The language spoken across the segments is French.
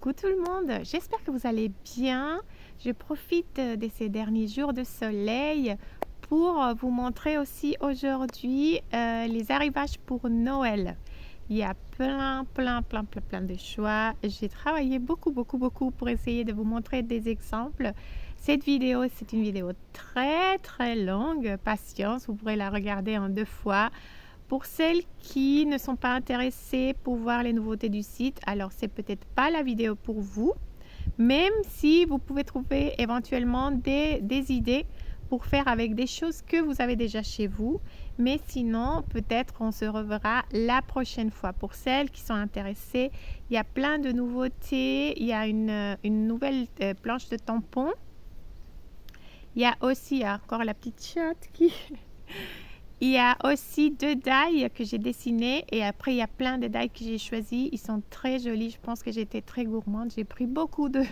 Coucou tout le monde, j'espère que vous allez bien. Je profite de ces derniers jours de soleil pour vous montrer aussi aujourd'hui les arrivages pour Noël. Il y a plein de choix. J'ai travaillé beaucoup pour essayer de vous montrer des exemples. Cette vidéo, c'est une vidéo très longue. Patience, vous pourrez la regarder en 2 fois. Pour celles qui ne sont pas intéressées pour voir les nouveautés du site, alors c'est peut-être pas la vidéo pour vous, même si vous pouvez trouver éventuellement des idées pour faire avec des choses que vous avez déjà chez vous. Mais sinon, peut-être on se reverra la prochaine fois. Pour celles qui sont intéressées, il y a plein de nouveautés. Il y a une nouvelle planche de tampons. Il y a aussi encore la petite chatte qui... Il y a aussi 2 die que j'ai dessinées et après il y a plein de die que j'ai choisis. Ils sont très jolis. Je pense que j'étais très gourmande. J'ai pris beaucoup de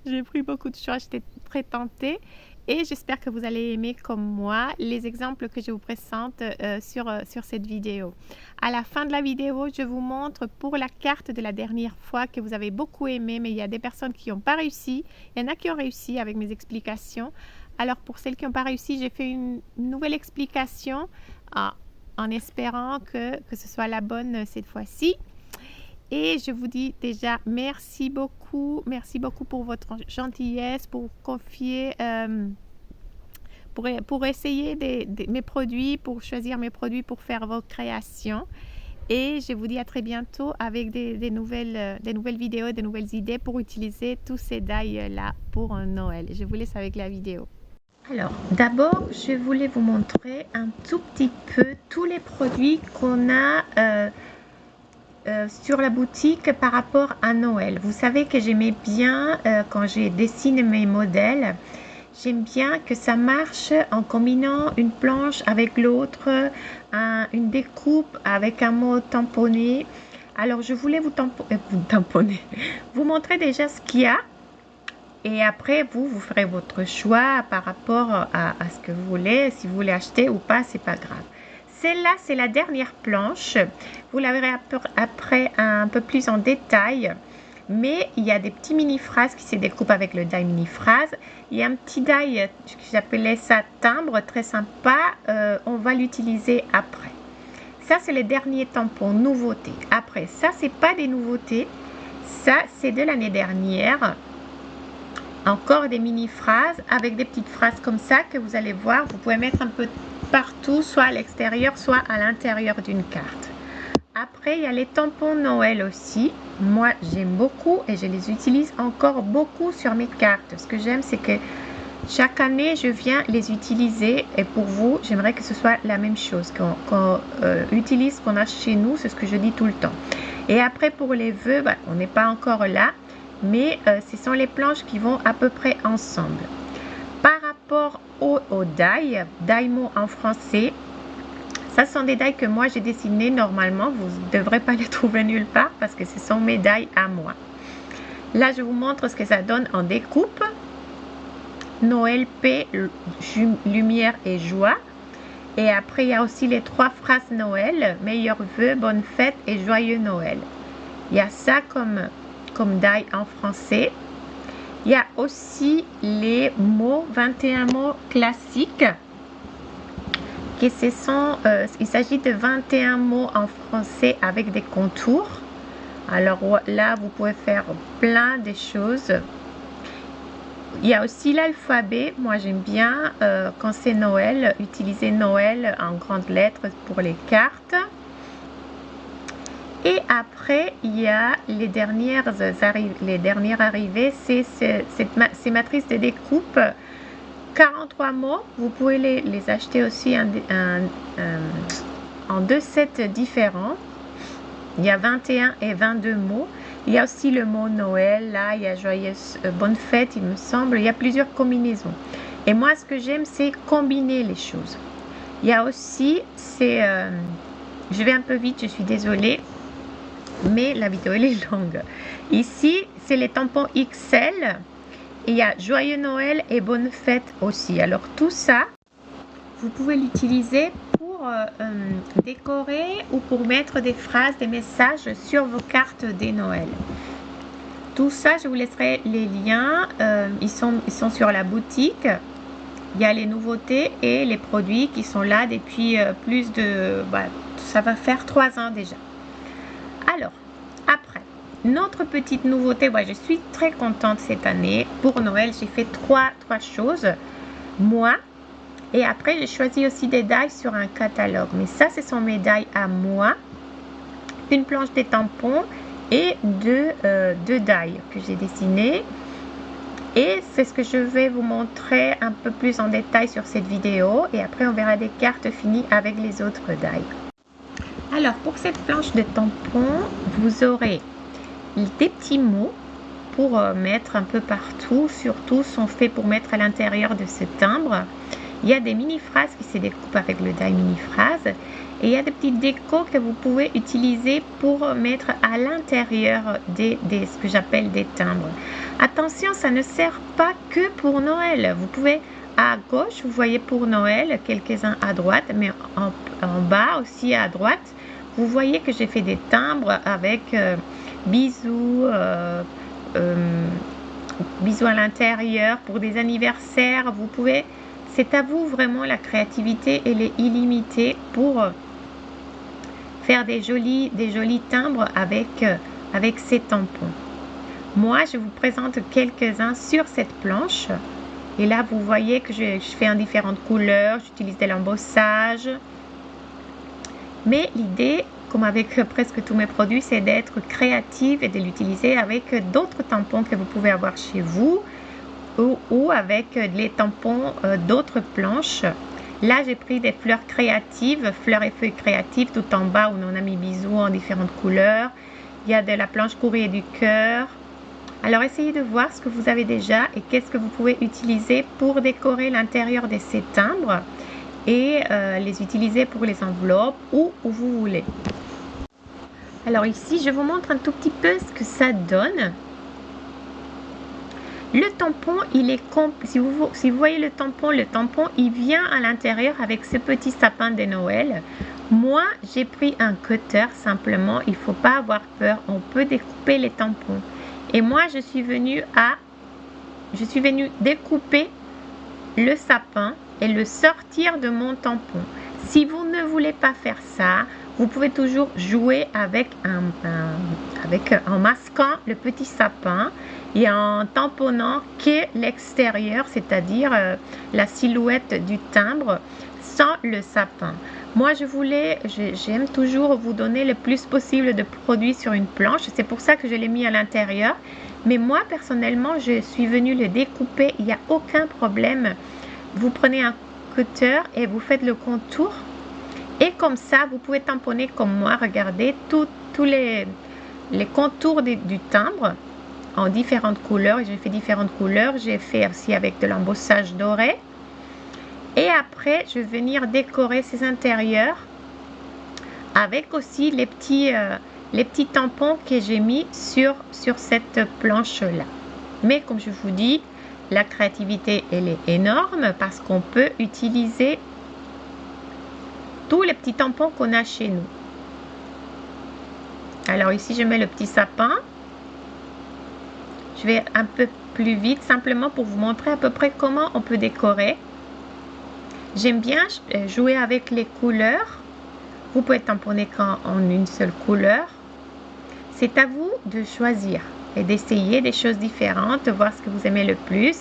choix. J'étais très tentée et j'espère que vous allez aimer comme moi les exemples que je vous présente sur cette vidéo. À la fin de la vidéo, je vous montre pour la carte de la dernière fois que vous avez beaucoup aimé, mais il y a des personnes qui n'ont pas réussi. Il y en a qui ont réussi avec mes explications. Alors, pour celles qui n'ont pas réussi, j'ai fait une nouvelle explication en espérant que ce soit la bonne cette fois-ci. Et je vous dis déjà merci beaucoup pour votre gentillesse, pour confier, pour essayer mes produits, pour choisir mes produits, pour faire vos créations. Et je vous dis à très bientôt avec des nouvelles vidéos, des nouvelles idées pour utiliser tous ces die-là pour Noël. Je vous laisse avec la vidéo. Alors, d'abord, je voulais vous montrer un tout petit peu tous les produits qu'on a sur la boutique par rapport à Noël. Vous savez que j'aimais bien, quand je dessine mes modèles, j'aime bien que ça marche en combinant une planche avec l'autre, une découpe avec un mot tamponné. Alors, je voulais vous tamponner, vous montrer déjà ce qu'il y a. Et après, vous ferez votre choix par rapport à ce que vous voulez. Si vous voulez acheter ou pas, c'est pas grave. Celle-là, c'est la dernière planche. Vous la verrez après un peu plus en détail. Mais il y a des petits mini-phrases qui se découpent avec le die mini-phrase. Il y a un petit die, j'appelais ça timbre, très sympa. On va l'utiliser après. Ça, c'est les derniers tampons, nouveautés. Après, ça, c'est pas des nouveautés. Ça, c'est de l'année dernière. Encore des mini-phrases avec des petites phrases comme ça que vous allez voir. Vous pouvez mettre un peu partout, soit à l'extérieur, soit à l'intérieur d'une carte. Après, il y a les tampons Noël aussi. Moi, j'aime beaucoup et je les utilise encore beaucoup sur mes cartes. Ce que j'aime, c'est que chaque année, je viens les utiliser. Et pour vous, j'aimerais que ce soit la même chose. Qu'on utilise ce qu'on a chez nous, c'est ce que je dis tout le temps. Et après, pour les vœux, on n'est pas encore là. Mais ce sont les planches qui vont à peu près ensemble. Par rapport au die, die-mo en français, ça sont des die que moi j'ai dessinés normalement. Vous ne devrez pas les trouver nulle part parce que ce sont mes die à moi. Là, je vous montre ce que ça donne en découpe. Noël, paix, lumière et joie. Et après, il y a aussi les 3 phrases Noël. Meilleurs vœux, bonne fête et joyeux Noël. Il y a ça comme die en français. Il y a aussi les mots, 21 mots classiques. Il s'agit de 21 mots en français avec des contours. Alors là, vous pouvez faire plein de choses. Il y a aussi l'alphabet. Moi, j'aime bien quand c'est Noël, utiliser Noël en grandes lettres pour les cartes. Et après, il y a les dernières arrivées, c'est ces matrices de découpe. 43 mots, vous pouvez les acheter aussi en 2 sets différents. Il y a 21 et 22 mots. Il y a aussi le mot Noël, là, il y a joyeuse bonne fête, il me semble. Il y a plusieurs combinaisons. Et moi, ce que j'aime, c'est combiner les choses. Il y a aussi, je vais un peu vite, je suis désolée. Mais la vidéo elle est longue. Ici, c'est les tampons XL. Et il y a Joyeux Noël et Bonne Fête aussi. Alors tout ça, vous pouvez l'utiliser pour décorer ou pour mettre des phrases, des messages sur vos cartes des Noël. Tout ça, je vous laisserai les liens. Ils sont sur la boutique. Il y a les nouveautés et les produits qui sont là depuis plus de... ça va faire 3 ans déjà. Alors, après, notre petite nouveauté, je suis très contente cette année. Pour Noël, j'ai fait trois choses. Moi, et après, j'ai choisi aussi des die sur un catalogue. Mais ça, ce sont mes die à moi. Une planche des tampons et deux die que j'ai dessinées. Et c'est ce que je vais vous montrer un peu plus en détail sur cette vidéo. Et après, on verra des cartes finies avec les autres die. Alors, pour cette planche de tampons, vous aurez des petits mots pour mettre un peu partout. Surtout, sont faits pour mettre à l'intérieur de ce timbre. Il y a des mini-phrases qui se découpent avec le die mini-phrase. Et il y a des petites décos que vous pouvez utiliser pour mettre à l'intérieur ce que j'appelle des timbres. Attention, ça ne sert pas que pour Noël. Vous pouvez, à gauche, vous voyez pour Noël, quelques-uns à droite, mais en bas aussi à droite, vous voyez que j'ai fait des timbres avec bisous, bisous à l'intérieur pour des anniversaires. Vous pouvez, c'est à vous vraiment, la créativité, elle est illimitée pour faire des jolis timbres avec ces tampons. Moi, je vous présente quelques-uns sur cette planche. Et là, vous voyez que je fais en différentes couleurs. J'utilise de l'embossage. Mais l'idée, comme avec presque tous mes produits, c'est d'être créative et de l'utiliser avec d'autres tampons que vous pouvez avoir chez vous ou avec les tampons d'autres planches. Là, j'ai pris des fleurs créatives, fleurs et feuilles créatives tout en bas où on a mis bisous en différentes couleurs. Il y a de la planche courrier du cœur. Alors, essayez de voir ce que vous avez déjà et qu'est-ce que vous pouvez utiliser pour décorer l'intérieur de ces timbres et les utiliser pour les enveloppes ou où vous voulez. Alors ici, je vous montre un tout petit peu ce que ça donne. Le tampon, il est si vous voyez le tampon, il vient à l'intérieur avec ce petit sapin de Noël. Moi, j'ai pris un cutter simplement. Il ne faut pas avoir peur. On peut découper les tampons. Et moi, je suis venue découper le sapin et le sortir de mon tampon. Si vous ne voulez pas faire ça, vous pouvez toujours jouer en masquant le petit sapin et en tamponnant que l'extérieur, c'est-à-dire la silhouette du timbre sans le sapin. Moi, j'aime toujours vous donner le plus possible de produits sur une planche. C'est pour ça que je l'ai mis à l'intérieur. Mais moi, personnellement, je suis venue le découper. Il n'y a aucun problème. Vous prenez un cutter et vous faites le contour. Et comme ça, vous pouvez tamponner comme moi. Regardez tous les contours du timbre en différentes couleurs. J'ai fait différentes couleurs. J'ai fait aussi avec de l'embossage doré. Et après, je vais venir décorer ces intérieurs avec aussi les petits tampons que j'ai mis sur cette planche-là. Mais comme je vous dis, la créativité, elle est énorme parce qu'on peut utiliser tous les petits tampons qu'on a chez nous. Alors ici, je mets le petit sapin. Je vais un peu plus vite, simplement pour vous montrer à peu près comment on peut décorer. J'aime bien jouer avec les couleurs. Vous pouvez tamponner en une seule couleur. C'est à vous de choisir et d'essayer des choses différentes, de voir ce que vous aimez le plus.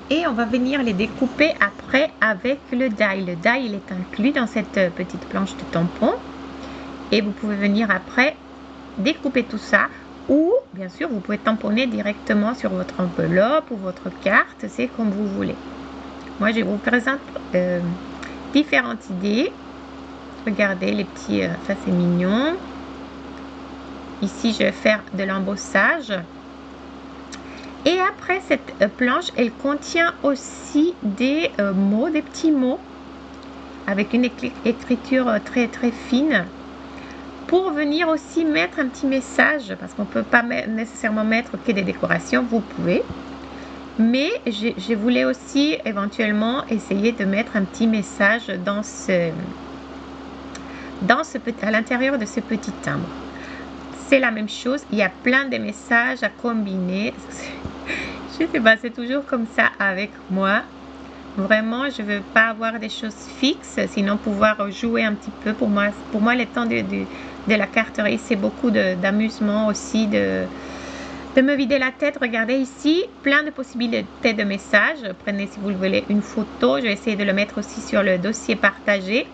Et on va venir les découper après avec le die. Le die, il est inclus dans cette petite planche de tampon. Et vous pouvez venir après découper tout ça. Ou, bien sûr, vous pouvez tamponner directement sur votre enveloppe ou votre carte. C'est comme vous voulez. Moi, je vous présente différentes idées. Regardez les petits, ça c'est mignon. Ici, je vais faire de l'embossage. Et après, cette planche, elle contient aussi des mots, des petits mots, avec une écriture très très fine, pour venir aussi mettre un petit message, parce qu'on ne peut pas nécessairement mettre que des décorations, vous pouvez. Mais je voulais aussi éventuellement essayer de mettre un petit message à l'intérieur de ce petit timbre. c'est la même chose. Il y a plein de messages à combiner. Je sais pas, c'est toujours comme ça avec moi. Vraiment, je veux pas avoir des choses fixes, sinon pouvoir jouer un petit peu. Pour moi le temps de la carterie, c'est beaucoup d'amusement aussi, de me vider la tête. Regardez ici, plein de possibilités de messages. Prenez si vous le voulez une photo. Je vais essayer de le mettre aussi sur le dossier partagé.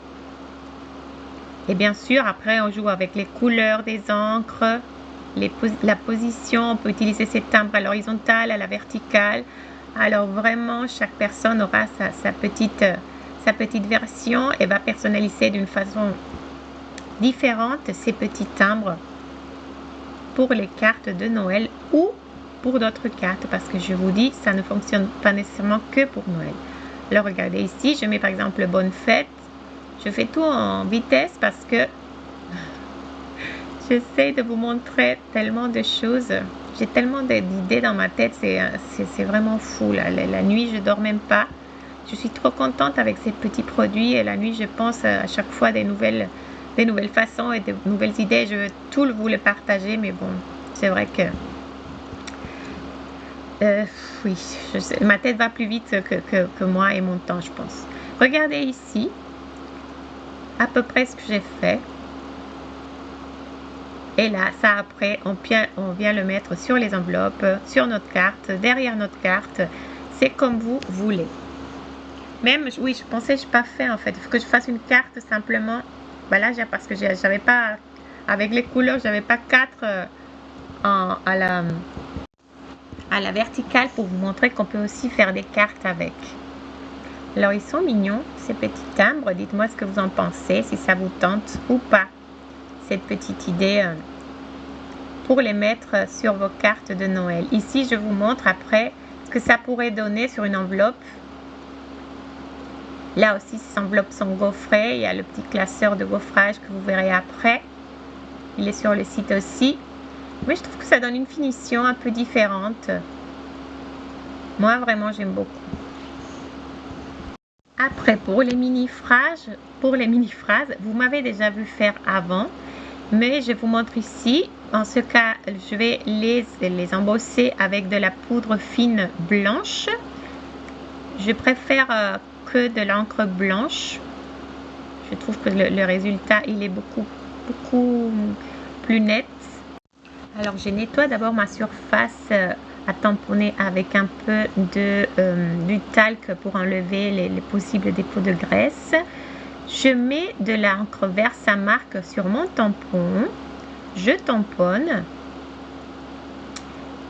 Et bien sûr, après, on joue avec les couleurs des encres, la position. On peut utiliser ces timbres à l'horizontale, à la verticale. Alors vraiment, chaque personne aura sa petite version et va personnaliser d'une façon différente ces petits timbres pour les cartes de Noël ou pour d'autres cartes, parce que je vous dis, ça ne fonctionne pas nécessairement que pour Noël. Alors regardez ici, je mets par exemple bonne fête. Je fais tout en vitesse parce que j'essaie de vous montrer tellement de choses. J'ai tellement d'idées dans ma tête, c'est vraiment fou. La nuit, je ne dors même pas. Je suis trop contente avec ces petits produits et la nuit, je pense à chaque fois des nouvelles façons et de nouvelles idées. Je veux tout vous le partager, mais bon, c'est vrai que oui, je sais, ma tête va plus vite que moi et mon temps, je pense. Regardez ici, à peu près ce que j'ai fait. Et là, ça après, on vient le mettre sur les enveloppes, sur notre carte, derrière notre carte. C'est comme vous voulez. Même, oui, je pensais que je n'ai pas fait en fait. Il faut que je fasse une carte simplement. Ben là, parce que j'avais pas, avec les couleurs, j'avais pas 4 à la verticale pour vous montrer qu'on peut aussi faire des cartes avec. Alors, ils sont mignons, ces petits timbres. Dites-moi ce que vous en pensez, si ça vous tente ou pas. Cette petite idée pour les mettre sur vos cartes de Noël. Ici, je vous montre après ce que ça pourrait donner sur une enveloppe. Là aussi, ces enveloppes sont gaufrées. Il y a le petit classeur de gaufrage que vous verrez après. Il est sur le site aussi. Mais je trouve que ça donne une finition un peu différente. Moi, vraiment, j'aime beaucoup. Après, pour les mini-phrases, vous m'avez déjà vu faire avant. Mais je vous montre ici. En ce cas, je vais les embosser avec de la poudre fine blanche. Je préfère que de l'encre blanche. Je trouve que le résultat, il est beaucoup plus net. Alors, je nettoie d'abord ma surface à tamponner avec un peu du talc pour enlever les possibles dépôts de graisse. Je mets de l'encre Versamark sur mon tampon. Je tamponne.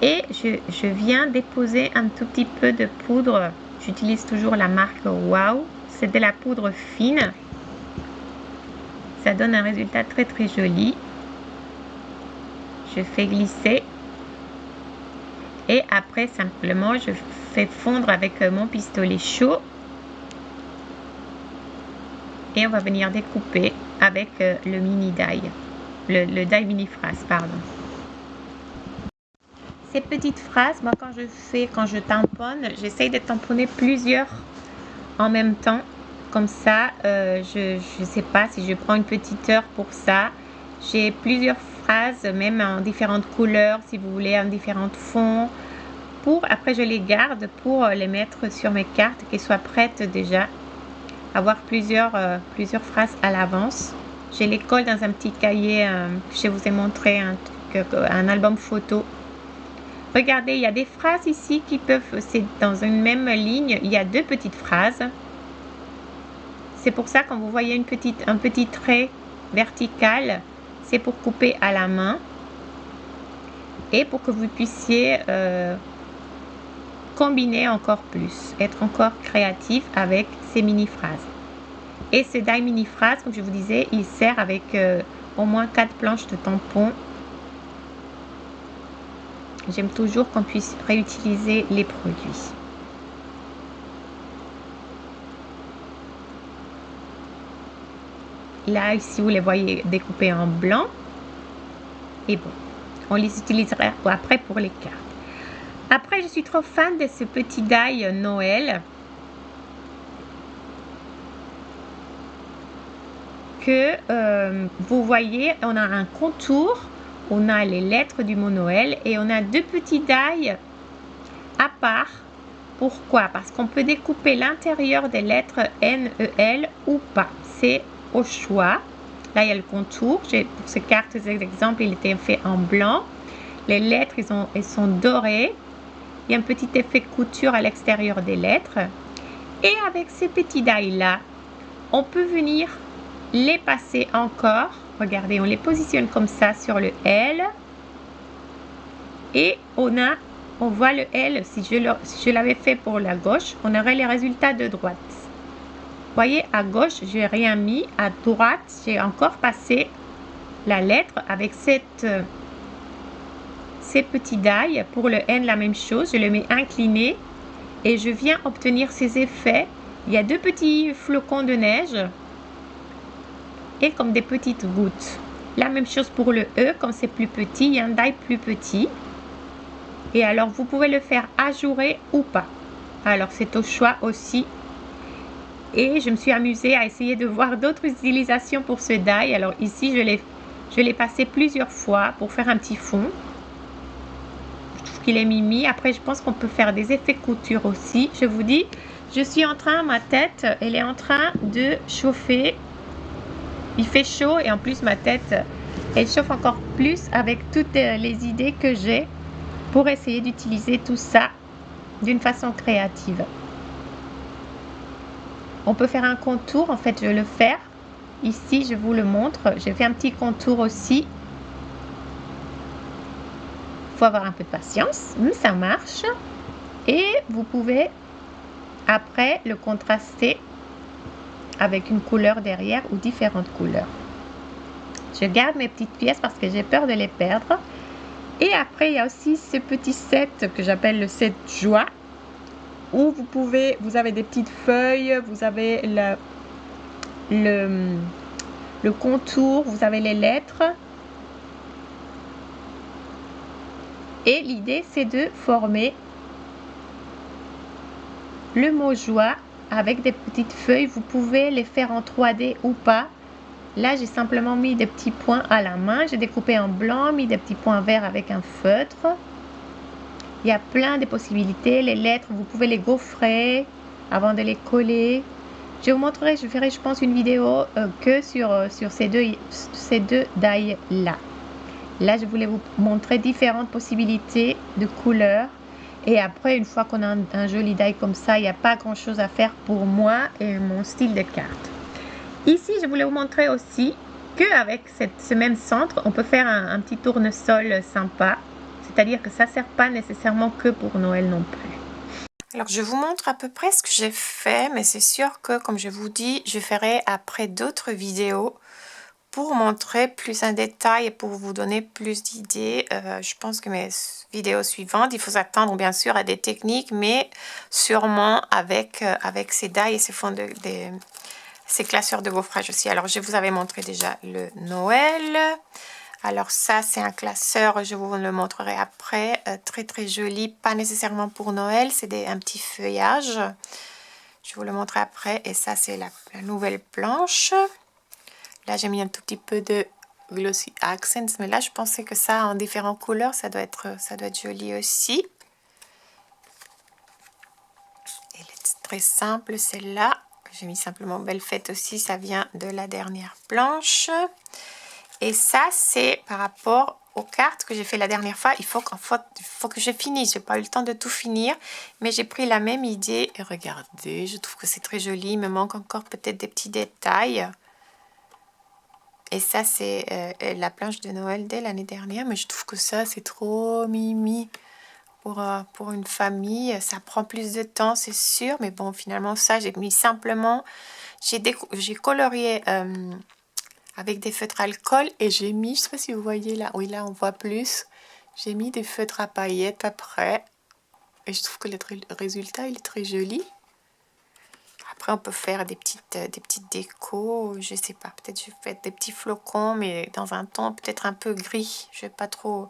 Et je viens déposer un tout petit peu de poudre. J'utilise toujours la marque Wow. C'est de la poudre fine. Ça donne un résultat très joli. Je fais glisser. Et après, simplement, je fais fondre avec mon pistolet chaud. Et on va venir découper avec le mini die. Le die mini phrase, pardon. Ces petites phrases, moi quand je tamponne, j'essaye de tamponner plusieurs en même temps. Comme ça, je ne sais pas si je prends une petite heure pour ça. J'ai plusieurs phrases, même en différentes couleurs, si vous voulez, en différents fonds. Après, je les garde pour les mettre sur mes cartes, qu'elles soient prêtes déjà. Avoir plusieurs phrases à l'avance. Je les colle dans un petit cahier. Je vous ai montré un album photo. Regardez, il y a des phrases ici qui peuvent, c'est dans une même ligne, il y a 2 petites phrases. C'est pour ça quand vous voyez un petit trait vertical, c'est pour couper à la main et pour que vous puissiez combiner encore plus, être encore créatif avec ces mini phrases. Et ce die mini phrase, comme je vous disais, il sert avec au moins 4 planches de tampons. J'aime toujours qu'on puisse réutiliser les produits. Là, ici, vous les voyez découpés en blanc. Et bon, on les utilisera après pour les cartes. Après, je suis trop fan de ce petit die Noël. Que vous voyez, on a un contour. on a les lettres du mot Noël et on a deux petits die à part. Pourquoi? Parce qu'on peut découper l'intérieur des lettres N, E, L ou pas. C'est au choix. Là, il y a le contour. Pour ces cartes d'exemple, il était fait en blanc. Les lettres, elles sont dorées. Il y a un petit effet couture à l'extérieur des lettres. Et avec ces petits die-là, on peut venir les passer encore. Regardez, on les positionne comme ça sur le L. Et on voit le L. Si je l'avais fait pour la gauche, on aurait les résultats de droite. Vous voyez, à gauche, je n'ai rien mis. À droite, j'ai encore passé la lettre avec ces petits die. Pour le N, la même chose. Je le mets incliné et je viens obtenir ces effets. Il y a deux petits flocons de neige et comme des petites gouttes. La même chose pour le E, comme c'est plus petit, il y a un die plus petit. Et alors, vous pouvez le faire ajouré ou pas. Alors, c'est au choix aussi. Et je me suis amusée à essayer de voir d'autres utilisations pour ce die. Alors ici, je l'ai passé plusieurs fois pour faire un petit fond. Je trouve qu'il est mimi. Après, je pense qu'on peut faire des effets couture aussi. Je vous dis, je suis en train, ma tête, elle est en train de chauffer. Il fait chaud et en plus, ma tête, elle chauffe encore plus avec toutes les idées que j'ai pour essayer d'utiliser tout ça d'une façon créative. On peut faire un contour, en fait je vais le faire. Ici je vous le montre, j'ai fait un petit contour aussi. Il faut avoir un peu de patience, mais ça marche. Et vous pouvez après le contraster avec une couleur derrière ou différentes couleurs. Je garde mes petites pièces parce que j'ai peur de les perdre. Et après il y a aussi ce petit set que j'appelle le set joie, où vous avez des petites feuilles, vous avez le contour, vous avez les lettres. Et l'idée, c'est de former le mot joie avec des petites feuilles. Vous pouvez les faire en 3D ou pas. Là, j'ai simplement mis des petits points à la main. J'ai découpé en blanc, mis des petits points verts avec un feutre. Il y a plein de possibilités. Les lettres, vous pouvez les gaufrer avant de les coller. Je vous montrerai, je ferai, je pense, une vidéo que sur ces deux die-là. Là, je voulais vous montrer différentes possibilités de couleurs. Et après, une fois qu'on a un joli die comme ça, il n'y a pas grand-chose à faire pour moi et mon style de carte. Ici, je voulais vous montrer aussi qu'avec ce même centre, on peut faire un petit tournesol sympa. C'est-à-dire que ça ne sert pas nécessairement que pour Noël non plus. Alors, je vous montre à peu près ce que j'ai fait, mais c'est sûr que, comme je vous dis, je ferai après d'autres vidéos pour montrer plus en détail et pour vous donner plus d'idées. Je pense que mes vidéos suivantes, il faut s'attendre bien sûr à des techniques, mais sûrement avec ces die et ces fonds ces classeurs de gaufrage aussi. Alors, je vous avais montré déjà le Noël. Alors ça, c'est un classeur, je vous le montrerai après, très très joli, pas nécessairement pour Noël, c'est un petit feuillage. Je vous le montrerai après, et ça c'est la nouvelle planche. Là, j'ai mis un tout petit peu de Glossy Accents, mais là, je pensais que ça, en différentes couleurs, ça doit être joli aussi. Elle est très simple, celle-là. J'ai mis simplement Belle Fête aussi, ça vient de la dernière planche. Et ça, c'est par rapport aux cartes que j'ai fait la dernière fois. Il faut que je finisse. Je n'ai pas eu le temps de tout finir, mais j'ai pris la même idée. Et regardez, je trouve que c'est très joli. Il me manque encore peut-être des petits détails. Et ça, c'est la planche de Noël dès l'année dernière. Mais je trouve que ça, c'est trop mimi pour une famille. Ça prend plus de temps, c'est sûr. Mais bon, finalement, ça, j'ai mis simplement... J'ai colorié... avec des feutres alcool et j'ai mis, je ne sais pas si vous voyez là, oui là on voit plus, j'ai mis des feutres à paillettes après et je trouve que le résultat il est très joli. Après on peut faire des petites décos, je sais pas, peut-être je vais faire des petits flocons mais dans un ton peut-être un peu gris, je veux pas trop,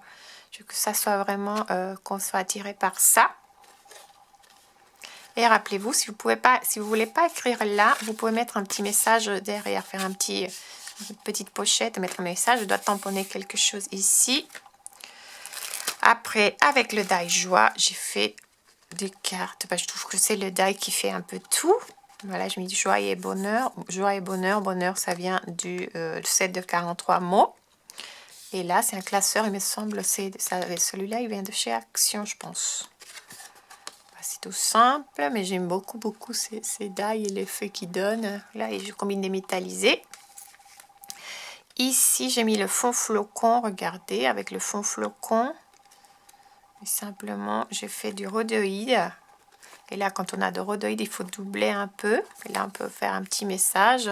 je veux que ça soit vraiment, qu'on soit attiré par ça. Et rappelez-vous, si vous voulez pas écrire là, vous pouvez mettre un petit message derrière, faire un petit une petite pochette, mettre un message. Je dois tamponner quelque chose ici. Après, avec le die joie, j'ai fait des cartes. Je trouve que c'est le die qui fait un peu tout. Voilà, je mets du joie et bonheur. Joie et bonheur. Bonheur, ça vient du set de 43 mots. Et là, c'est un classeur, il me semble. Celui-là, il vient de chez Action, je pense. C'est tout simple, mais j'aime beaucoup ces die et l'effet qu'ils donnent. Là, et je combine des métallisés. Ici, j'ai mis le fond flocon. Regardez, avec le fond flocon. Et simplement, j'ai fait du rhodoïde. Et là, quand on a de rhodoïde, il faut doubler un peu. Et là, on peut faire un petit message.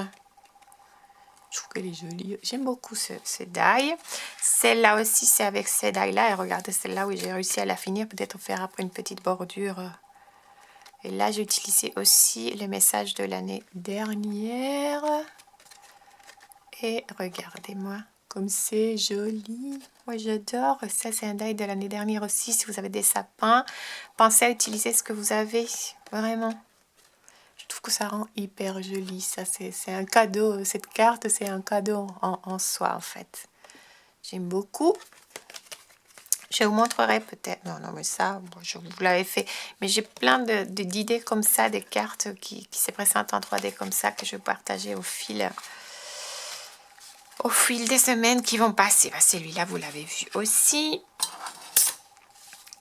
Je trouve qu'elle est jolie. J'aime beaucoup ce die. Celle-là aussi, c'est avec ces die-là. Et regardez celle-là où j'ai réussi à la finir. Peut-être faire après une petite bordure. Et là, j'ai utilisé aussi le message de l'année dernière. Et regardez-moi comme c'est joli. Moi, j'adore. Ça, c'est un die de l'année dernière aussi. Si vous avez des sapins, pensez à utiliser ce que vous avez. Vraiment. Je trouve que ça rend hyper joli. Ça, c'est un cadeau. Cette carte, c'est un cadeau en soi, en fait. J'aime beaucoup. Je vous montrerai peut-être. Non, mais ça, bon, je vous l'avais fait. Mais j'ai plein d'idées comme ça, des cartes qui se présentent en 3D comme ça, que je vais partager au fil des semaines qui vont passer. Celui-là, vous l'avez vu aussi.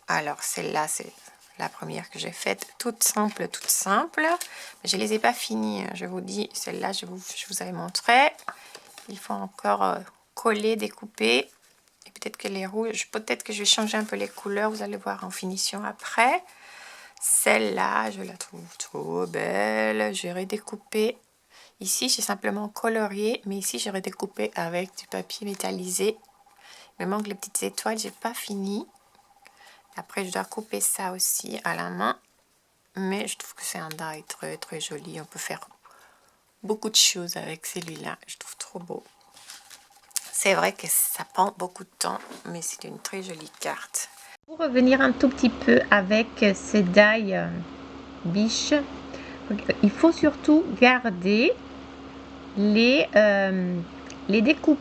Alors, celle-là, c'est la première que j'ai faite. Toute simple, toute simple. Mais je ne les ai pas finies. Je vous dis, celle-là, je vous avais montré. Il faut encore coller, découper. Et peut-être que les rouges, peut-être que je vais changer un peu les couleurs. Vous allez voir en finition après. Celle-là, je la trouve trop belle. J'ai redécoupé. Ici, j'ai simplement colorié. Mais ici, j'ai redécoupé avec du papier métallisé. Il me manque les petites étoiles. J'ai pas fini. Après, je dois couper ça aussi à la main. Mais je trouve que c'est un die très, très joli. On peut faire beaucoup de choses avec celui-là. Je trouve trop beau. C'est vrai que ça prend beaucoup de temps, mais c'est une très jolie carte. Pour revenir un tout petit peu avec ces die biche, il faut surtout garder les découpes.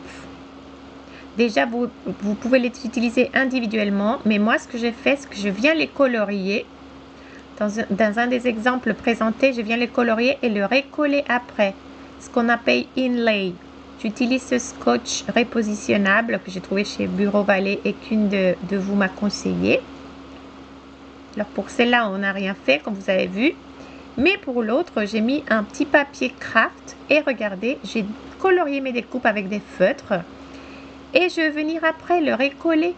Déjà, vous pouvez les utiliser individuellement, mais moi, ce que j'ai fait, c'est que je viens les colorier. Dans un des exemples présentés, je viens les colorier et le recoller après, ce qu'on appelle inlay. J'utilise ce scotch repositionnable que j'ai trouvé chez Bureau Vallée et qu'une de vous m'a conseillé. Alors pour celle-là, on n'a rien fait, comme vous avez vu. Mais pour l'autre, j'ai mis un petit papier craft et regardez, j'ai colorié mes découpes avec des feutres. Et je vais venir après le recoller.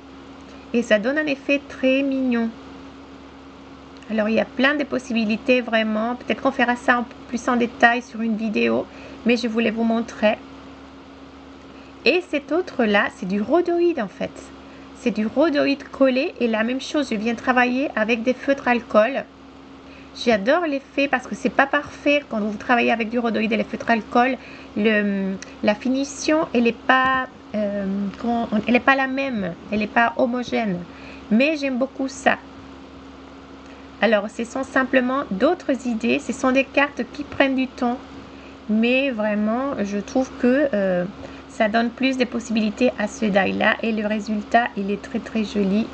Et ça donne un effet très mignon. Alors, il y a plein de possibilités, vraiment. Peut-être qu'on fera ça plus en détail sur une vidéo. Mais je voulais vous montrer. Et cet autre-là, c'est du rhodoïde, en fait. C'est du rhodoïde collé. Et la même chose, je viens travailler avec des feutres alcool. J'adore l'effet parce que c'est pas parfait. Quand vous travaillez avec du rhodoïde et les feutres alcool, la finition, elle n'est pas, la même. Elle n'est pas homogène. Mais j'aime beaucoup ça. Alors, ce sont simplement d'autres idées. Ce sont des cartes qui prennent du temps. Mais vraiment, je trouve que ça donne plus de possibilités à ce die-là. Et le résultat, il est très très joli.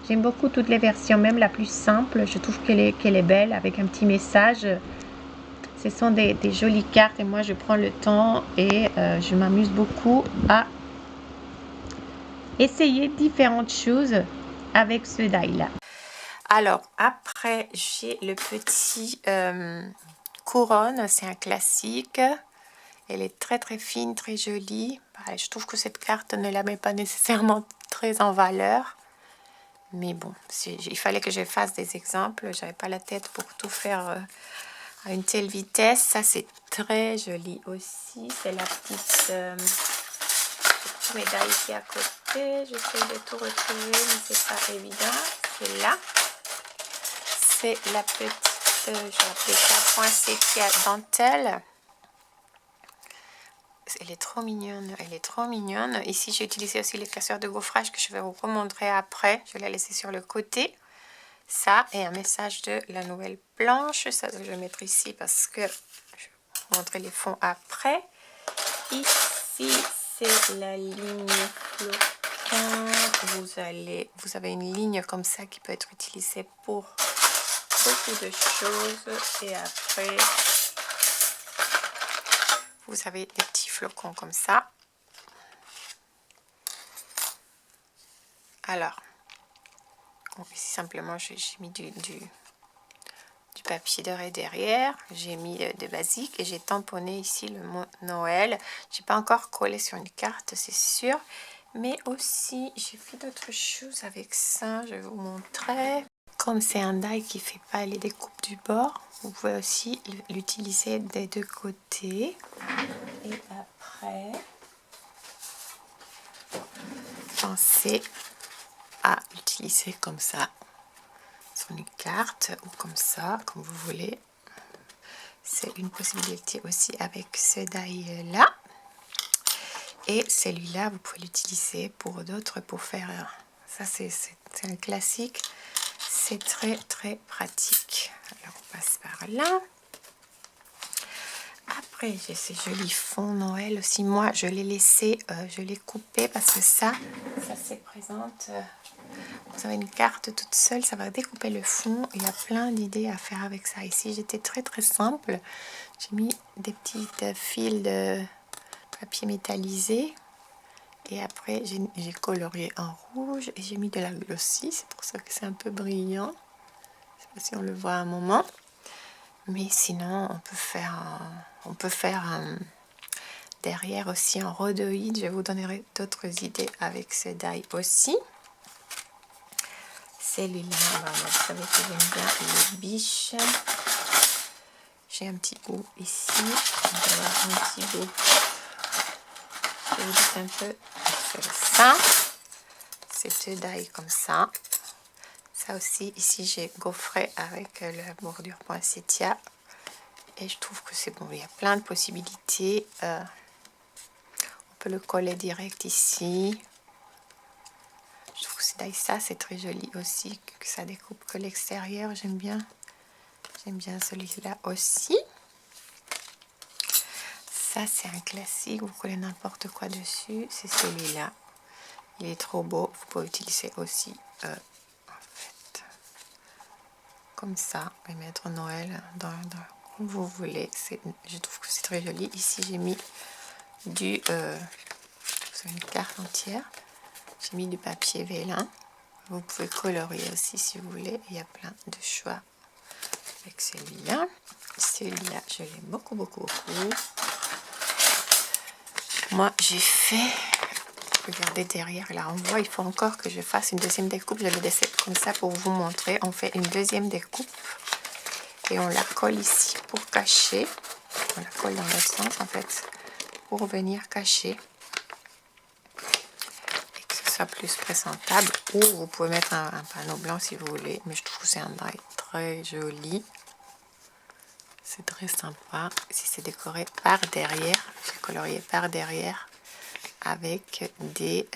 J'aime beaucoup toutes les versions, même la plus simple. Je trouve qu'elle est belle avec un petit message. Ce sont des jolies cartes et moi, je prends le temps et je m'amuse beaucoup à essayer différentes choses avec ce die-là. Alors, après, j'ai le petit couronne. C'est un classique. Elle est très, très fine, très jolie. Je trouve que cette carte ne la met pas nécessairement très en valeur. Mais bon, il fallait que je fasse des exemples. Je n'avais pas la tête pour tout faire à une telle vitesse. Ça, c'est très joli aussi. C'est la petite médaille ici à côté. J'essaie de tout retrouver, mais c'est pas évident. C'est là. C'est la petite, je vais appeler ça poinsettia dentelle. Elle est trop mignonne, elle est trop mignonne. Ici, j'ai utilisé aussi les classeurs de gaufrage que je vais vous remontrer après. Je vais la laisser sur le côté. Ça, et un message de la nouvelle planche. Ça, je vais mettre ici parce que je vais vous montrer les fonds après. Ici, ici, c'est la ligne flocon. Vous avez une ligne comme ça qui peut être utilisée pour beaucoup de choses. Et après, vous avez des petits flocons comme ça. Alors, ici simplement, j'ai mis du papier doré derrière. J'ai mis de basique et j'ai tamponné ici le mot Noël. J'ai pas encore collé sur une carte, c'est sûr. Mais aussi, j'ai fait d'autres choses avec ça. Je vais vous montrer. Comme c'est un die qui fait pas les découpes du bord, vous pouvez aussi l'utiliser des deux côtés. Et après, pensez à l'utiliser comme ça sur une carte ou comme ça, comme vous voulez. C'est une possibilité aussi avec ce die là. Et celui-là, vous pouvez l'utiliser pour d'autres, pour faire... Ça, c'est un classique. C'est très, très pratique. Alors, on passe par là. Après, j'ai ces jolis fonds Noël aussi. Moi, je l'ai laissé, je l'ai coupé parce que ça se présente... vous avez une carte toute seule, ça va découper le fond. Il y a plein d'idées à faire avec ça. Ici, j'étais très, très simple. J'ai mis des petites fils de papier métallisé. Et après, j'ai colorié en rouge et j'ai mis de la glossy. C'est pour ça que c'est un peu brillant. Je sais pas si on le voit à un moment. Mais sinon, on peut faire derrière aussi un rhodoïde. Je vous donnerai d'autres idées avec ce die aussi. Celui-là, vous savez que j'aime bien les biches. J'ai un petit bout ici. On va avoir un petit bout. Je vous dis un peu. C'est ça. C'est deux die comme ça. Ça aussi, ici, j'ai gaufré avec la bordure poinsettia. Et je trouve que c'est bon. Il y a plein de possibilités. On peut le coller direct ici. Je trouve que ça, c'est très joli aussi. Que ça découpe que l'extérieur. J'aime bien. J'aime bien celui-là aussi. Ça, c'est un classique. Vous collez n'importe quoi dessus. C'est celui-là. Il est trop beau. Vous pouvez utiliser aussi, en fait, comme ça. Et mettre Noël comme vous voulez. Je trouve que c'est très joli. Ici, j'ai mis une carte entière. J'ai mis du papier vélin. Vous pouvez colorier aussi si vous voulez. Il y a plein de choix avec celui-là. Celui-là, je l'aime beaucoup, beaucoup, beaucoup. Moi, j'ai fait... Regardez derrière, là, on voit, il faut encore que je fasse une deuxième découpe. Je vais laisser comme ça pour vous montrer. On fait une deuxième découpe et on la colle ici pour cacher. On la colle dans l'autre sens, en fait, pour venir cacher. Et que ce soit plus présentable. Ou vous pouvez mettre un panneau blanc si vous voulez. Mais je trouve que c'est un die très joli. C'est très sympa. Ici, c'est décoré par derrière. J'ai colorié par derrière avec des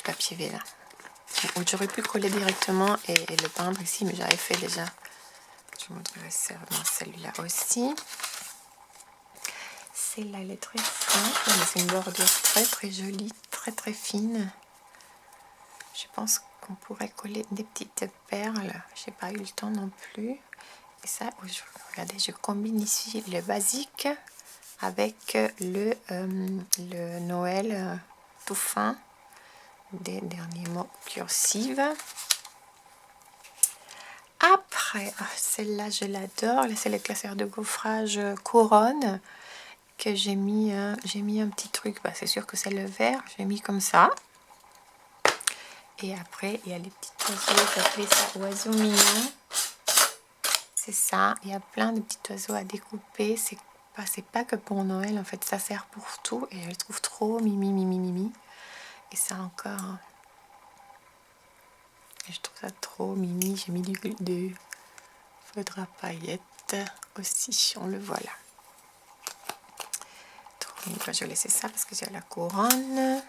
papier vélin. J'aurais pu coller directement et le peindre ici, mais j'avais fait déjà. Je vous montrerai celui-là aussi. Celle-là, elle est très simple, mais c'est une bordure très très jolie, très très fine. Je pense qu'on pourrait coller des petites perles. Je n'ai pas eu le temps non plus. Et ça, regardez, je combine ici le basique avec le Noël tout fin des derniers mots cursive. Après, celle-là je l'adore, c'est le classeur de gaufrage couronne que j'ai mis un petit truc, c'est sûr que c'est le vert, j'ai mis comme ça. Et après il y a les petits oiseaux, j'appelais ça oiseaux mignons. C'est ça, il y a plein de petits oiseaux à découper, c'est pas que pour Noël, en fait, ça sert pour tout et je le trouve trop mimi. Et ça encore, je trouve ça trop mimi. J'ai mis du feutre à paillettes aussi, on le voit là. Trop mimi. Je vais laisser ça parce que j'ai la couronne.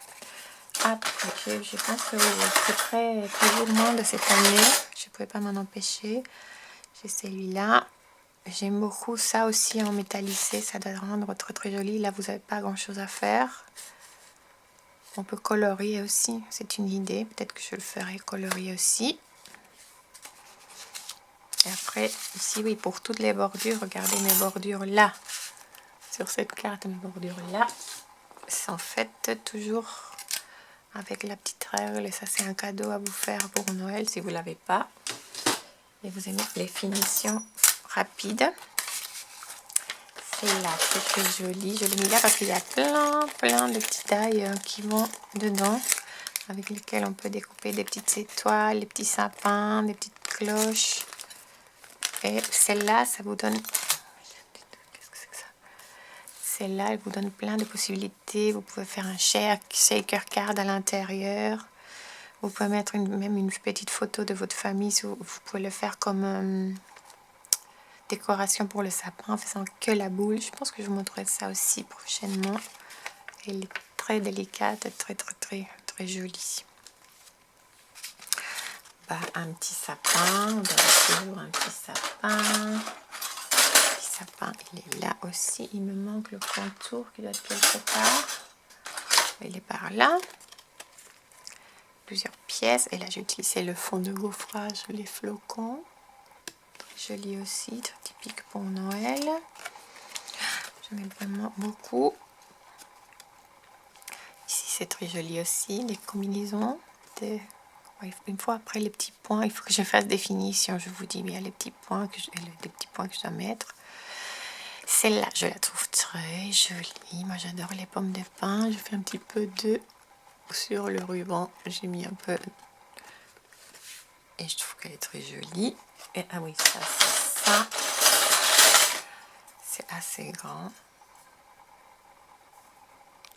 Après, je pense que c'est très gourmand de cette année. Je ne pouvais pas m'en empêcher. J'ai celui-là. J'aime beaucoup ça aussi en métallisé, ça doit rendre très très joli. Là, vous n'avez pas grand chose à faire. On peut colorier aussi, c'est une idée. Peut-être que je le ferai colorier aussi. Et après, ici, oui, pour toutes les bordures, regardez mes bordures là. Sur cette carte, mes bordures là. C'est en fait toujours avec la petite règle. Et ça, c'est un cadeau à vous faire pour Noël si vous ne l'avez pas. Et vous aimez les finitions rapides. Et là, c'est très joli. Je l'ai mis là parce qu'il y a plein de petits tailles qui vont dedans, avec lesquels on peut découper des petites étoiles, des petits sapins, des petites cloches. Et celle-là, ça vous donne... Qu'est-ce que c'est que ça? Celle-là, elle vous donne plein de possibilités. Vous pouvez faire un shaker card à l'intérieur. Vous pouvez mettre même une petite photo de votre famille. Vous pouvez le faire comme... décoration pour le sapin en faisant que la boule. Je pense que je vous montrerai ça aussi prochainement. Elle est très délicate et très jolie. Bah, un petit sapin, on a toujours un petit sapin. Le petit sapin, il est là aussi. Il me manque le contour qui doit être quelque part. Il est par là. Plusieurs pièces. Et là, j'ai utilisé le fond de gaufrage, les flocons. Joli aussi, très typique pour Noël. J'aime vraiment beaucoup. Ici, c'est très joli aussi, les combinaisons. Une fois après les petits points, il faut que je fasse des finitions. Je vous dis bien les petits points que je dois mettre. Celle-là, je la trouve très jolie. Moi, j'adore les pommes de pin. Je fais un petit peu de sur le ruban. J'ai mis un peu. Et je trouve qu'elle est très jolie. Et ah oui, ça, c'est ça. C'est assez grand.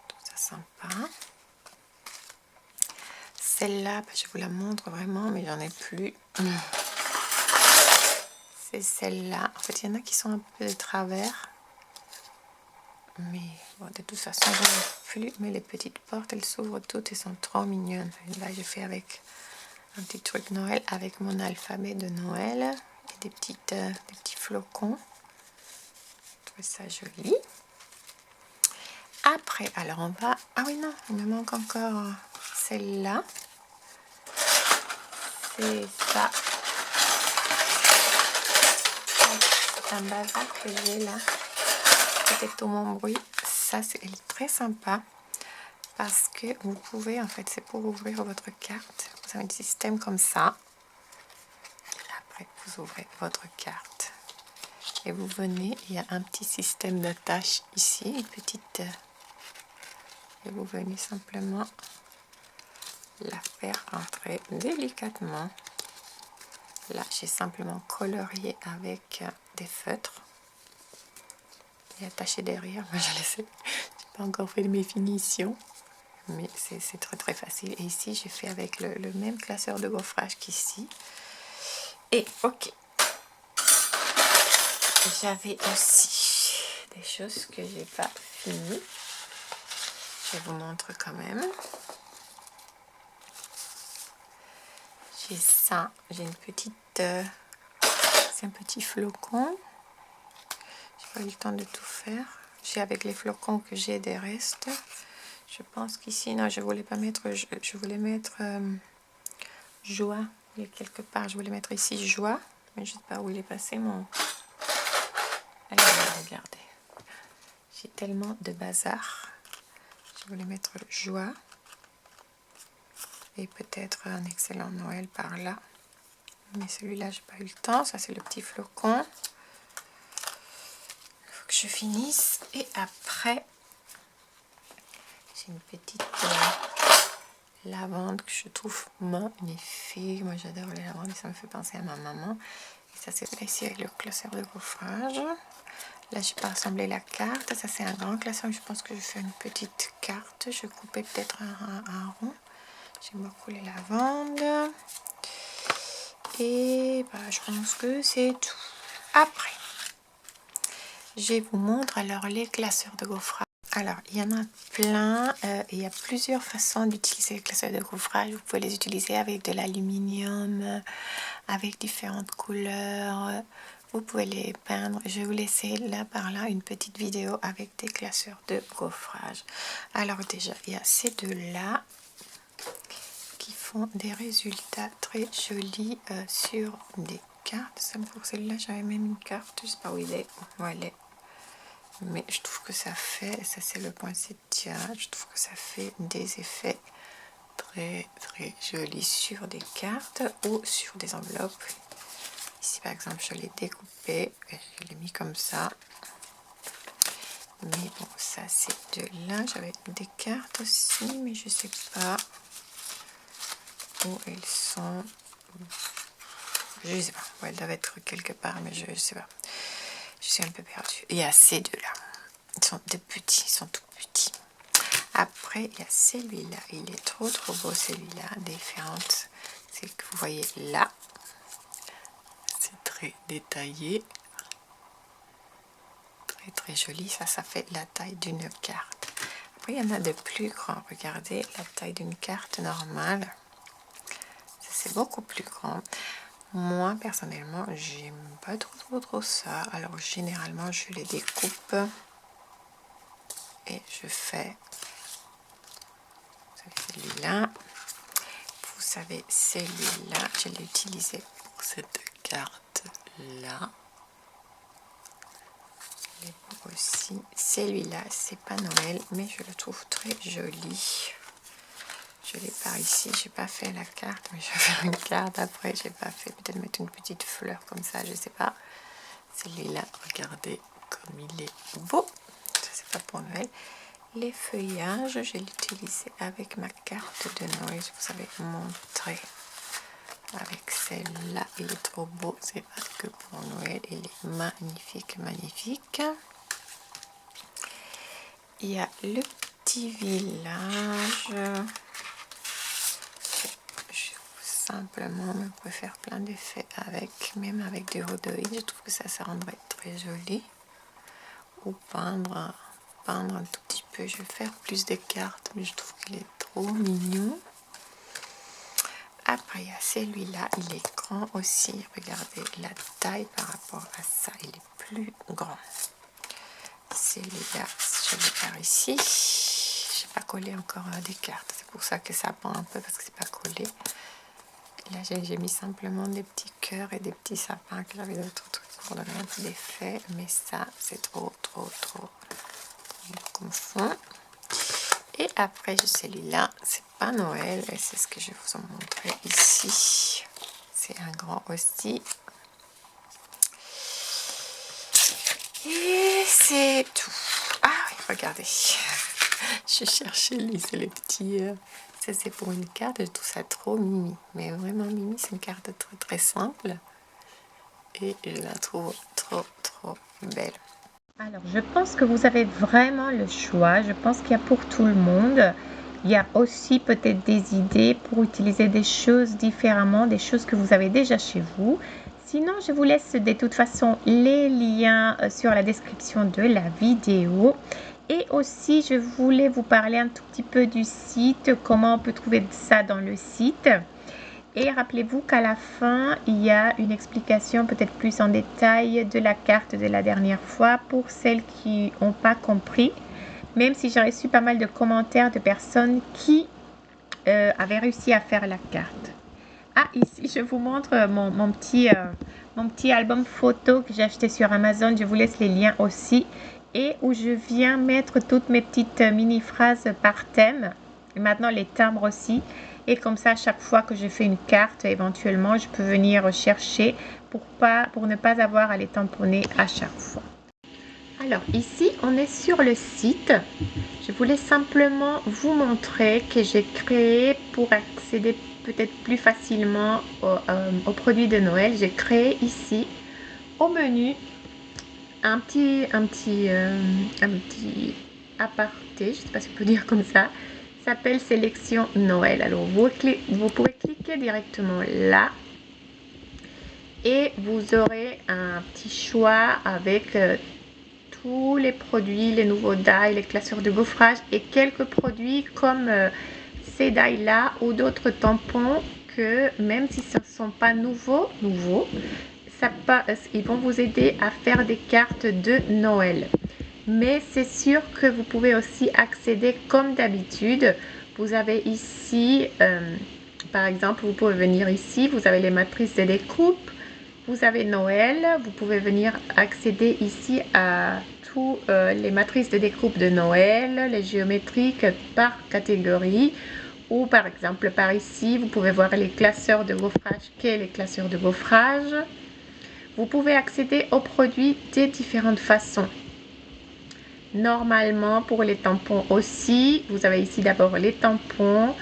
Je trouve ça sympa. Celle-là, je vous la montre vraiment, mais j'en ai plus. C'est celle-là. En fait, il y en a qui sont un peu de travers. Mais bon, de toute façon, j'en ai plus. Mais les petites portes, elles s'ouvrent toutes et sont trop mignonnes. Là, je fais avec un petit truc Noël, avec mon alphabet de Noël. Et des petits flocons. Je trouve ça joli. Après, alors on va... Ah oui, non, il me manque encore celle-là. C'est ça. C'est un bazar que j'ai là. Peut-être tout mon bruit. Ça, elle est très sympa. Parce que vous pouvez, en fait, c'est pour ouvrir votre carte. Vous avez un système comme ça. Après, vous ouvrez votre carte. Et vous venez, il y a un petit système d'attache ici, une petite... Et vous venez simplement la faire entrer délicatement. Là, j'ai simplement colorié avec des feutres. Et attaché derrière. Moi, je n'ai pas encore fait de mes finitions. Mais c'est très facile. Et ici, j'ai fait avec le même classeur de gaufrage qu'ici. Et ok. J'avais aussi des choses que j'ai pas finies. Je vous montre quand même. J'ai ça. J'ai une petite... c'est un petit flocon. J'ai pas eu le temps de tout faire. J'ai avec les flocons que j'ai des restes. Je pense qu'ici, non, je voulais pas mettre... Je voulais mettre joie. Il y a quelque part, je voulais mettre ici joie. Mais je sais pas où il est passé mon... Allez, regardez. J'ai tellement de bazar. Je voulais mettre joie. Et peut-être un excellent Noël par là. Mais celui-là, j'ai pas eu le temps. Ça, c'est le petit flocon. Il faut que je finisse. Et après, j'ai une petite lavande que je trouve magnifique. Moi, j'adore les lavandes et ça me fait penser à ma maman. Et ça, c'est ici avec le classeur de gaufrage. Là, je n'ai pas assemblé la carte. Ça, c'est un grand classeur. Je pense que je fais une petite carte. Je vais couper peut-être un rond. J'aime beaucoup les lavandes. Et bah, je pense que c'est tout. Après, je vous montre alors les classeurs de gaufrage. Alors, il y en a plein. Il y a plusieurs façons d'utiliser les classeurs de gaufrage. Vous pouvez les utiliser avec de l'aluminium, avec différentes couleurs. vous pouvez les peindre. Je vais vous laisser là par là une petite vidéo avec des classeurs de gaufrage. Alors déjà, il y a ces deux-là qui font des résultats très jolis sur des cartes. Pour celle-là, j'avais même une carte, je sais pas où il est, où elle est. Mais je trouve que ça fait, ça c'est le poinsettia, je trouve que ça fait des effets très jolis sur des cartes ou sur des enveloppes. Ici par exemple je l'ai découpé et je l'ai mis comme ça. Mais bon, ça c'est de là. J'avais des cartes aussi, mais je sais pas où elles sont. Je sais pas où elles doivent être quelque part, mais je sais pas. Je suis un peu perdue. Il y a ces deux-là. Ils sont de petits, ils sont tout petits. Après, il y a celui-là. Il est trop beau, celui-là. Différente. C'est que vous voyez là. C'est très détaillé. Très joli. Ça fait la taille d'une carte. Après, il y en a de plus grands. Regardez la taille d'une carte normale. C'est beaucoup plus grand. Moi, personnellement, j'aime pas trop ça. Alors, généralement, je les découpe et je fais celui-là. Vous savez, celui-là, je l'ai utilisé pour cette carte-là. Les beaux aussi. Celui-là, c'est pas Noël, mais je le trouve très joli. Je l'ai par ici, j'ai pas fait la carte, mais je vais faire une carte après. J'ai pas fait, peut-être mettre une petite fleur comme ça, je sais pas. Celui-là, regardez comme il est beau. Ça c'est pas pour Noël. Les feuillages, je l'ai utilisé avec ma carte de Noël. Je vous avais montré avec celle-là. Il est trop beau, c'est pas que pour Noël. Il est magnifique. Il y a le petit village. Simplement, on peut faire plein d'effets avec, même avec du rhodoïde. Je trouve que ça rendrait très joli. Ou peindre un tout petit peu. Je vais faire plus de cartes, mais je trouve qu'il est trop mignon. Après, il y a celui-là. Il est grand aussi. Regardez la taille par rapport à ça. Il est plus grand. Celui-là, je vais par ici. Je n'ai pas collé encore des cartes. C'est pour ça que ça pend un peu parce que c'est pas collé. Là, j'ai mis simplement des petits cœurs et des petits sapins que j'avais d'autres trucs pour donner un peu d'effet. Mais ça, c'est trop comme fond. Et après, j'ai celui-là. C'est pas Noël. Et c'est ce que je vais vous en montrer ici. C'est un grand aussi. Et c'est tout. Ah oui, regardez. Je cherchais lui, c'est les petits... Ça, c'est pour une carte, je trouve ça trop mimi. Mais vraiment mimi, c'est une carte très simple. Et je la trouve trop belle. Alors, je pense que vous avez vraiment le choix. Je pense qu'il y a pour tout le monde. Il y a aussi peut-être des idées pour utiliser des choses différemment, des choses que vous avez déjà chez vous. Sinon, je vous laisse de toute façon les liens sur la description de la vidéo. Et aussi, je voulais vous parler un tout petit peu du site, comment on peut trouver ça dans le site. Et rappelez-vous qu'à la fin, il y a une explication peut-être plus en détail de la carte de la dernière fois pour celles qui n'ont pas compris. Même si j'ai reçu pas mal de commentaires de personnes qui avaient réussi à faire la carte. Ah, ici, je vous montre mon petit album photo que j'ai acheté sur Amazon. Je vous laisse les liens aussi. Et où je viens mettre toutes mes petites mini-phrases par thème. Et maintenant, les timbres aussi. Et comme ça, à chaque fois que je fais une carte, éventuellement, je peux venir chercher pour ne pas avoir à les tamponner à chaque fois. Alors, ici, on est sur le site. Je voulais simplement vous montrer que j'ai créé pour accéder peut-être plus facilement aux produits de Noël. J'ai créé ici, au menu, un petit aparté, je ne sais pas si on peut dire comme ça, s'appelle Sélection Noël. Alors, vous pouvez cliquer directement là et vous aurez un petit choix avec tous les produits, les nouveaux die, les classeurs de gaufrage et quelques produits comme ces die là ou d'autres tampons que même si ce ne sont pas nouveaux, ils vont vous aider à faire des cartes de Noël. Mais c'est sûr que vous pouvez aussi accéder comme d'habitude. Vous avez ici, par exemple, vous pouvez venir ici, vous avez les matrices de découpe, vous avez Noël, vous pouvez venir accéder ici à tous les matrices de découpe de Noël, les géométriques par catégorie, ou par exemple par ici, vous pouvez voir les classeurs de gaufrage, qu'est les classeurs de gaufrage. Vous pouvez accéder aux produits de différentes façons. Normalement, pour les tampons aussi, vous avez ici d'abord les tampons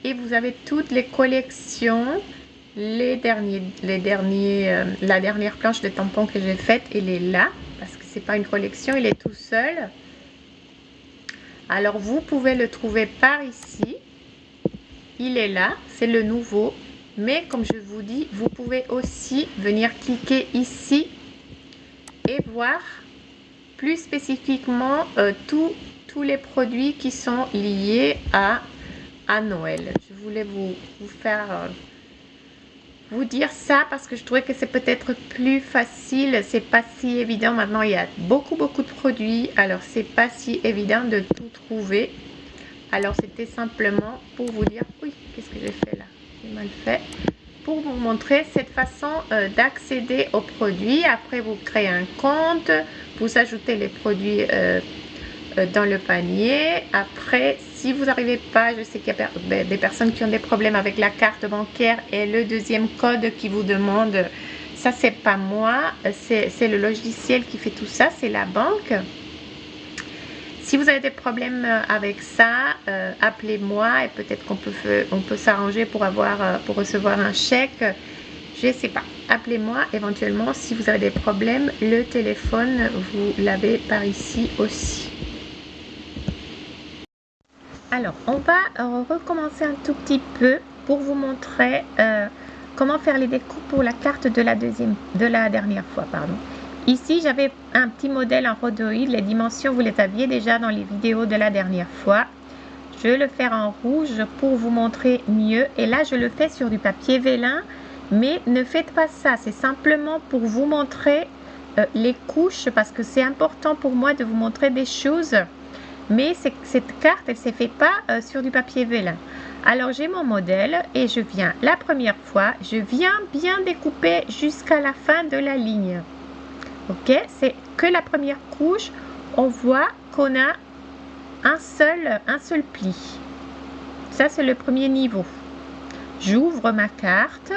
et vous avez toutes les collections. La dernière planche de tampons que j'ai faite, elle est là parce que c'est pas une collection, il est tout seul. Alors vous pouvez le trouver par ici. Il est là, c'est le nouveau. Mais comme je vous dis, vous pouvez aussi venir cliquer ici et voir plus spécifiquement tous les produits qui sont liés à Noël. Je voulais vous faire vous dire ça parce que je trouvais que c'est peut-être plus facile. C'est pas si évident. Maintenant, il y a beaucoup de produits. Alors, c'est pas si évident de tout trouver. Alors, c'était simplement pour vous dire... Oui, qu'est-ce que j'ai fait là? J'ai mal fait. Pour vous montrer cette façon d'accéder aux produits. Après, vous créez un compte, vous ajoutez les produits dans le panier. Après, si vous n'arrivez pas, je sais qu'il y a des personnes qui ont des problèmes avec la carte bancaire et le deuxième code qui vous demande, ça c'est pas moi, c'est le logiciel qui fait tout ça, c'est la banque. Si vous avez des problèmes avec ça, appelez-moi et peut-être qu'on peut s'arranger pour recevoir un chèque. Je ne sais pas. Appelez-moi éventuellement si vous avez des problèmes. Le téléphone, vous l'avez par ici aussi. Alors, on va recommencer un tout petit peu pour vous montrer comment faire les découpes pour la carte de la dernière fois. Ici, j'avais un petit modèle en rhodoïde. Les dimensions, vous les aviez déjà dans les vidéos de la dernière fois. Je vais le faire en rouge pour vous montrer mieux. Et là, je le fais sur du papier vélin. Mais ne faites pas ça. C'est simplement pour vous montrer les couches parce que c'est important pour moi de vous montrer des choses. Mais cette carte, elle ne s'est fait pas sur du papier vélin. Alors, j'ai mon modèle et je viens la première fois. Je viens bien découper jusqu'à la fin de la ligne. Ok, c'est que la première couche, on voit qu'on a un seul pli. Ça, c'est le premier niveau. J'ouvre ma carte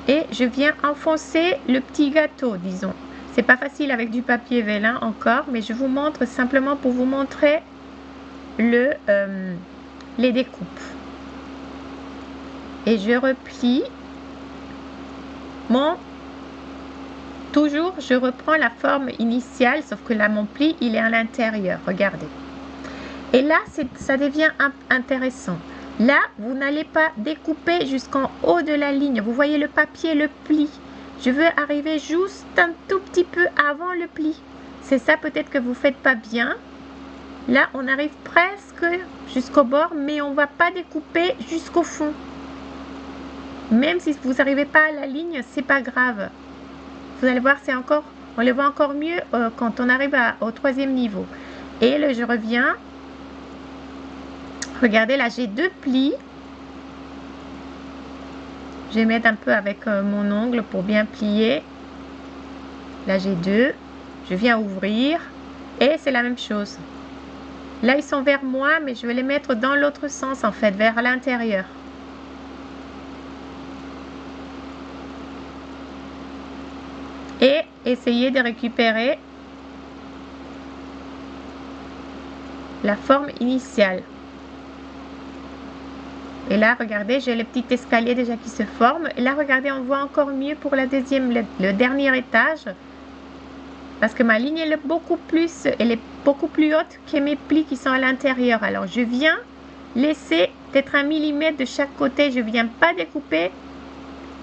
et je viens enfoncer le petit gâteau, disons. C'est pas facile avec du papier vélin encore, mais je vous montre simplement pour vous montrer les découpes. Et je replie toujours, je reprends la forme initiale, sauf que là, mon pli, il est à l'intérieur. Regardez. Et là, ça devient intéressant. Là, vous n'allez pas découper jusqu'en haut de la ligne. Vous voyez le papier, le pli. Je veux arriver juste un tout petit peu avant le pli. C'est ça peut-être que vous ne faites pas bien. Là, on arrive presque jusqu'au bord, mais on ne va pas découper jusqu'au fond. Même si vous n'arrivez pas à la ligne, c'est pas grave. Vous allez voir, on les voit encore mieux quand on arrive au troisième niveau. Et là, je reviens. Regardez, là, j'ai deux plis. Je vais mettre un peu avec mon ongle pour bien plier. Là, j'ai deux. Je viens ouvrir. Et c'est la même chose. Là, ils sont vers moi, mais je vais les mettre dans l'autre sens, en fait, vers l'intérieur. Et essayez de récupérer la forme initiale. Et là, regardez, j'ai le petit escalier déjà qui se forme. Et là, regardez, on voit encore mieux pour le dernier étage. Parce que ma ligne, elle est beaucoup plus haute que mes plis qui sont à l'intérieur. Alors, je viens laisser peut-être 1 mm de chaque côté. Je ne viens pas découper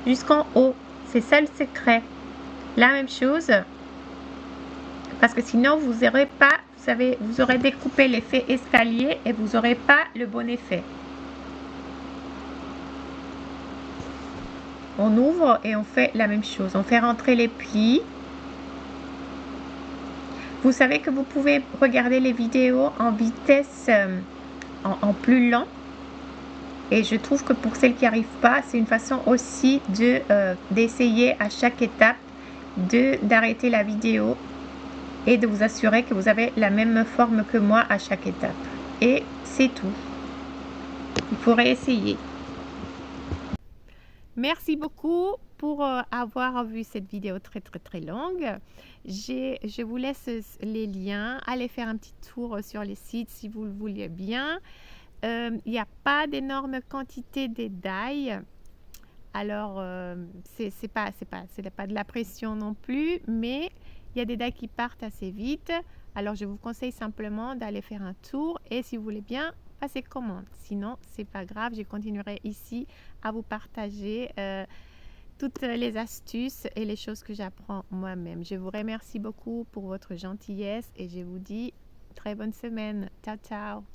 jusqu'en haut. C'est ça le secret. La même chose. Parce que sinon, vous n'aurez pas, vous aurez découpé l'effet escalier et vous n'aurez pas le bon effet. on ouvre et on fait la même chose. On fait rentrer les plis. Vous savez que vous pouvez regarder les vidéos en vitesse en plus lent. Et je trouve que pour celles qui n'arrivent pas, c'est une façon aussi d'essayer à chaque étape d'arrêter la vidéo et de vous assurer que vous avez la même forme que moi à chaque étape. Et c'est tout. Il faudrait essayer. Merci beaucoup pour avoir vu cette vidéo très longue. Je vous laisse les liens. Allez faire un petit tour sur les sites si vous le voulez bien. Il n'y a pas d'énorme quantité de die. Alors, c'est pas de la pression non plus, mais il y a des die qui partent assez vite. Alors, je vous conseille simplement d'aller faire un tour et si vous voulez bien, passer commande. Sinon, c'est pas grave, je continuerai ici à vous partager toutes les astuces et les choses que j'apprends moi-même. Je vous remercie beaucoup pour votre gentillesse et je vous dis très bonne semaine. Ciao, ciao!